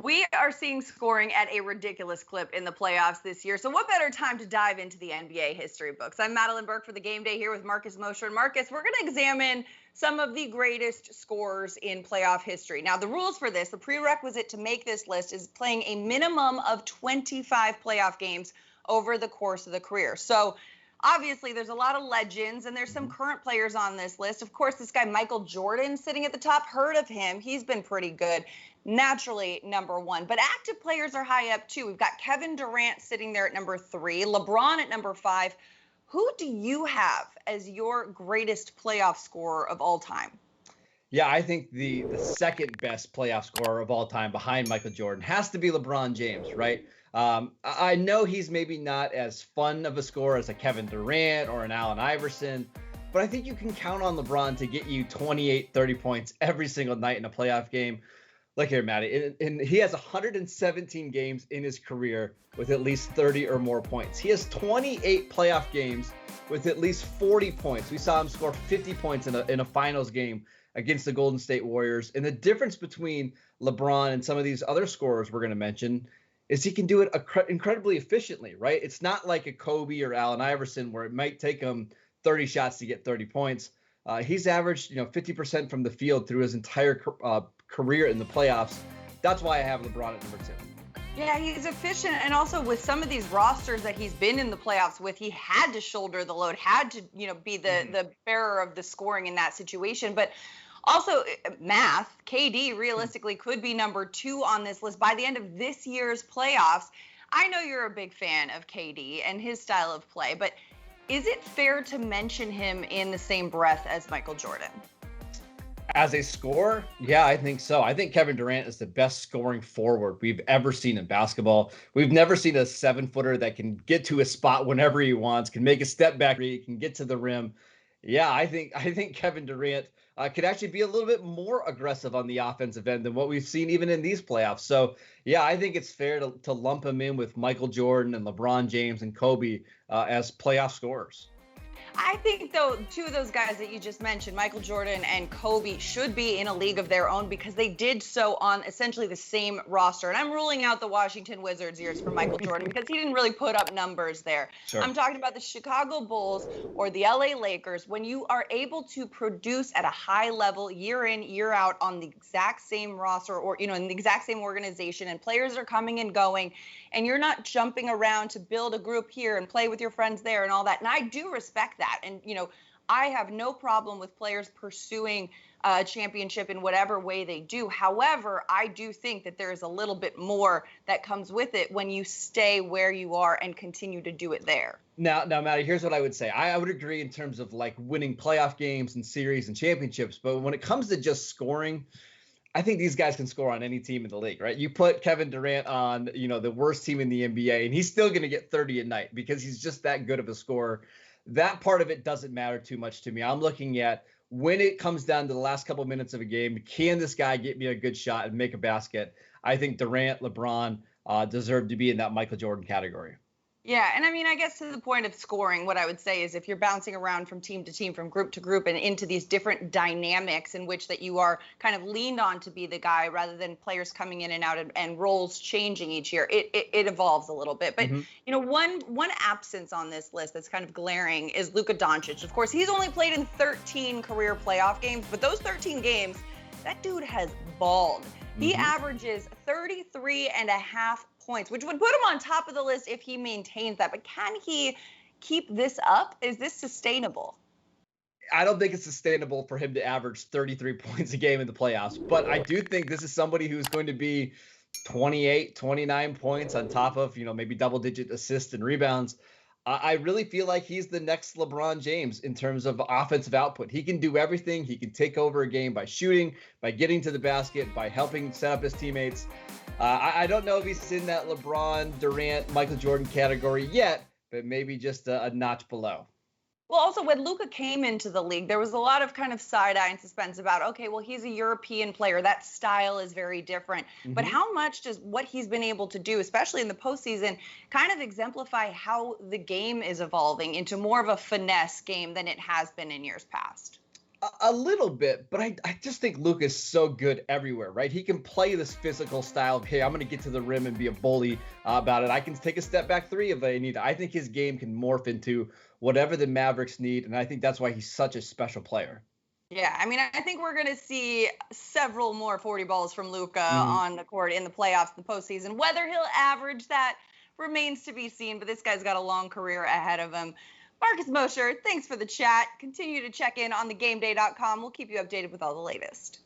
We are seeing scoring at a ridiculous clip in the playoffs this year. So what better time to dive into the NBA history books? I'm Madeline Burke for the Game Day here with Marcus Mosher. And Marcus, we're going to examine some of the greatest scorers in playoff history. Now, the rules for this, the prerequisite to make this list is playing a minimum of 25 playoff games over the course of the career. So obviously, there's a lot of legends, and there's some current players on this list. Of course, this guy, Michael Jordan, sitting at the top. Heard of him. He's been pretty good. Naturally, number one. But active players are high up, too. We've got Kevin Durant sitting there at number 3, LeBron at number 5. Who do you have as your greatest playoff scorer of all time? Yeah, I think the second best playoff scorer of all time behind Michael Jordan has to be LeBron James, right? I know he's maybe not as fun of a scorer as a Kevin Durant or an Allen Iverson, but I think you can count on LeBron to get you 28, 30 points every single night in a playoff game. Look here, Maddie, and he has 117 games in his career with at least 30 or more points. He has 28 playoff games with at least 40 points. We saw him score 50 points in a finals game against the Golden State Warriors. And the difference between LeBron and some of these other scorers we're going to mention is he can do it incredibly efficiently, right? It's not like a Kobe or Allen Iverson where it might take him 30 shots to get 30 points. He's averaged, 50% from the field through his entire career in the playoffs. That's why I have LeBron at number 2. Yeah, he's efficient. And also with some of these rosters that he's been in the playoffs with, he had to shoulder the load, had to, be the bearer of the scoring in that situation. But also math, KD realistically could be number 2 on this list by the end of this year's playoffs. I know you're a big fan of KD and his style of play, but is it fair to mention him in the same breath as Michael Jordan? As a scorer, yeah, I think so. I think Kevin Durant is the best scoring forward we've ever seen in basketball. We've never seen a 7-footer that can get to a spot whenever he wants, can make a step back, can get to the rim. Yeah, I think Kevin Durant could actually be a little bit more aggressive on the offensive end than what we've seen even in these playoffs. So, yeah, I think it's fair to lump him in with Michael Jordan and LeBron James and Kobe as playoff scorers. I think, though, 2 of those guys that you just mentioned, Michael Jordan and Kobe, should be in a league of their own because they did so on essentially the same roster. And I'm ruling out the Washington Wizards years for Michael Jordan because he didn't really put up numbers there. Sure. I'm talking about the Chicago Bulls or the LA Lakers. When you are able to produce at a high level year in, year out on the exact same roster or, in the exact same organization, and players are coming and going, and you're not jumping around to build a group here and play with your friends there and all that. And I do respect that. And, I have no problem with players pursuing a championship in whatever way they do. However, I do think that there is a little bit more that comes with it when you stay where you are and continue to do it there. Now, Maddie, here's what I would say. I would agree in terms of like winning playoff games and series and championships. But when it comes to just scoring, I think these guys can score on any team in the league, right? You put Kevin Durant on, the worst team in the NBA, and he's still going to get 30 a night because he's just that good of a scorer. That part of it doesn't matter too much to me. I'm looking at when it comes down to the last couple of minutes of a game, can this guy get me a good shot and make a basket? I think Durant, LeBron deserve to be in that Michael Jordan category. Yeah, and I guess to the point of scoring, what I would say is if you're bouncing around from team to team, from group to group, and into these different dynamics in which that you are kind of leaned on to be the guy rather than players coming in and out and roles changing each year, it evolves a little bit. But, one absence on this list that's kind of glaring is Luka Doncic. Of course, he's only played in 13 career playoff games, but those 13 games, that dude has balled. He averages 33 and a half points, which would put him on top of the list if he maintains that. But can he keep this up? Is this sustainable? I don't think it's sustainable for him to average 33 points a game in the playoffs, but I do think this is somebody who's going to be 28, 29 points on top of, maybe double-digit assists and rebounds. I really feel like he's the next LeBron James in terms of offensive output. He can do everything. He can take over a game by shooting, by getting to the basket, by helping set up his teammates. I don't know if he's in that LeBron, Durant, Michael Jordan category yet, but maybe just a notch below. Well, also, when Luka came into the league, there was a lot of kind of side-eye and suspense about, okay, well, he's a European player. That style is very different. But how much does what he's been able to do, especially in the postseason, kind of exemplify how the game is evolving into more of a finesse game than it has been in years past? A little bit, but I just think Luka is so good everywhere, right? He can play this physical style of, hey, I'm going to get to the rim and be a bully about it. I can take a step back three if I need. I think his game can morph into whatever the Mavericks need, and I think that's why he's such a special player. Yeah, I mean, I think we're going to see several more 40 balls from Luka Mhm. on the court in the playoffs, the postseason. Whether he'll average that remains to be seen, but this guy's got a long career ahead of him. Marcus Mosher, thanks for the chat. Continue to check in on thegameday.com. We'll keep you updated with all the latest.